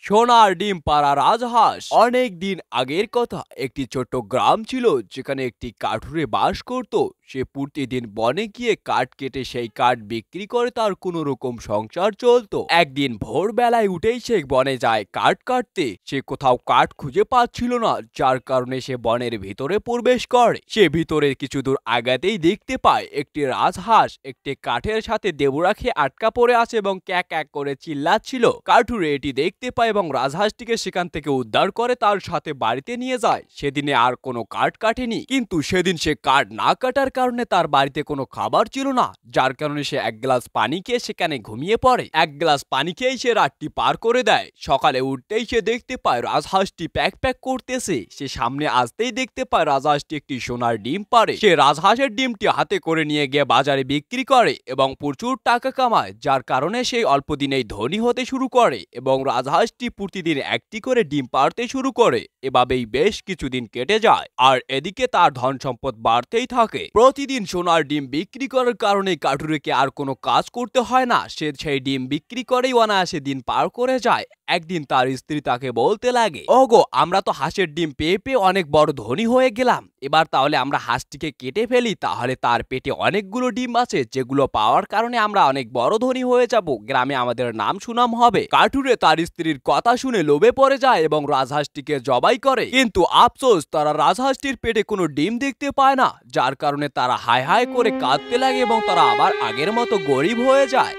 সোনার ডিম পাড়া রাজহাঁস। অনেক দিন আগের কথা, একটি ছোট্ট গ্রাম ছিল যেখানে একটি কাঠুরে বাস করত। সে প্রতিদিন বনে গিয়ে কাঠ কেটে সেই কাঠ বিক্রি করে তার কোনো রকম সংসার চলতো। একদিন ভোরবেলায় উঠেই সে বনে যায় কাঠ কাটতে। সে কোথাও কাঠ খুঁজে পাচ্ছিল না, যার কারণে সে বনের ভিতরে প্রবেশ করে। সে ভিতরে কিছু দূর আগাতেই দেখতে পায় একটি রাজহাঁস একটি কাঠের সাথে দেবড়া খেয়ে আটকা পড়ে আছে এবং ক্যাক ক্যাক করে চিল্লাচ্ছিল। কাঠুরে এটি দেখতে পায় এবং রাজহাঁসটিকে সেখান থেকে উদ্ধার করে তার সাথে বাড়িতে নিয়ে যায়। সেদিনে আর কোনো কাঠ কাটেনি, কিন্তু সেদিন সে কাঠ না কাটার কারণে তার বাড়িতে কোনো খাবার ছিল না, যার কারণে সে এক গ্লাস পানি খেয়ে সেখানে ঘুমিয়ে পড়ে। এক গ্লাস পানি খেয়েই সে রাতটি পার করে দেয়। সকালে উঠতেই সে দেখতে পায় রাজহাঁসটি প্যাক প্যাক করতেছে। সে সামনে আসতেই দেখতে পায় রাজহাঁসটি একটি সোনার ডিম পাড়ে। সে রাজহাঁসের ডিমটি হাতে করে নিয়ে গিয়ে বাজারে বিক্রি করে এবং প্রচুর টাকা কামায়, যার কারণে সে অল্প দিনেই ধনী হতে শুরু করে এবং রাজহাঁসটি প্রতিদিন একটি করে ডিম পাড়তে শুরু করে। এভাবেই বেশ কিছুদিন কেটে যায়, আর এদিকে তার ধন সম্পদ বাড়তেই থাকে। প্রতিদিন সোনার ডিম বিক্রি করার কারণে কাঠুরেকে আর কোনো কাজ করতে হয় না। সে সেই ডিম বিক্রি করেই অনায়াসে দিন পার করে যায়। একদিন তার স্ত্রী তাকে বলতে লাগে, ওগো, আমরা তো হাঁসের ডিম পেয়ে পেয়ে অনেক বড় ধনী হয়ে গেলাম। এবার তাহলে আমরা হাঁসটিকে কেটে ফেলি, তাহলে তার পেটে অনেকগুলো ডিম আছে, যেগুলো পাওয়ার কারণে আমরা অনেক বড় ধনী হয়ে যাব, গ্রামে আমাদের নাম সুনাম হবে। কাঠুরে তার স্ত্রীর কথা শুনে লোভে পড়ে যায় এবং রাজহাঁসটিকে জবাই করে। কিন্তু আফসোস, তারা রাজহাঁসটির পেটে কোনো ডিম দেখতে পায় না, যার কারণে তারা হায় হায় করে কাঁদতে লাগে এবং তারা আবার আগের মতো গরিব হয়ে যায়।